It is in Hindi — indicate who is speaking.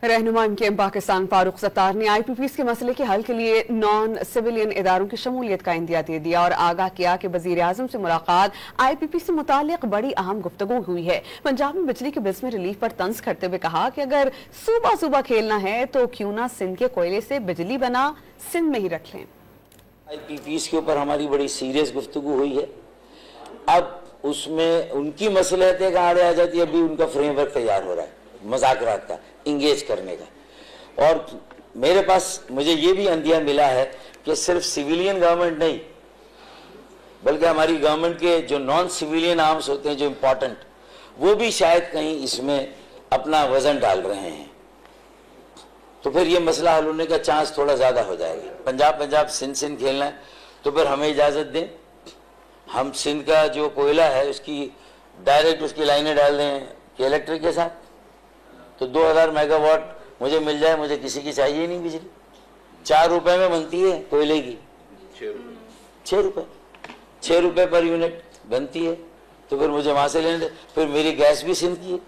Speaker 1: रहनुमा इमकेएम पाकिस्तान फारूक सत्तार ने IPPs के मसले के हल के लिए नॉन सिविलियन इदारों की शमूलियत का इंदिया दे दिया और आगाह किया कि वजीर आजम से मुलाकात IPP से मुतालिक बड़ी अहम गुफ्तगू हुई है। पंजाब में बिजली के बिल्स में रिलीफ पर तंज करते हुए कहा कि अगर सूबा सूबा खेलना है तो क्यों ना सिंध के कोयले से बिजली बना सिंध में ही रख लें।
Speaker 2: IPPs के ऊपर हमारी बड़ी सीरियस गुफ्तगू हुई है। अब उसमें उनकी मसलहतें कहाँ आ जाती है, अभी उनका फ्रेमवर्क तैयार हो रहा है मुज़ाकरात का, इंगेज करने का। और मेरे पास मुझे ये भी अंदिया मिला है कि सिर्फ सिविलियन गवर्नमेंट नहीं बल्कि हमारी गवर्नमेंट के जो नॉन सिविलियन आर्म्स होते हैं जो इम्पोर्टेंट, वो भी शायद कहीं इसमें अपना वजन डाल रहे हैं। तो फिर ये मसला हल होने का चांस थोड़ा ज़्यादा हो जाएगा। पंजाब सिंध खेलना है तो फिर हमें इजाज़त दें, हम सिंध का जो कोयला है उसकी डायरेक्ट उसकी लाइनें डाल दें कि इलेक्ट्रिक के साथ, तो 2000 मेगावाट मुझे मिल जाए, मुझे किसी की चाहिए नहीं बिजली। 4 रुपए में बनती है कोयले की, 6 रुपए पर यूनिट बनती है, तो फिर मुझे वहाँ से लेने दे। फिर मेरी गैस भी सिंध की है।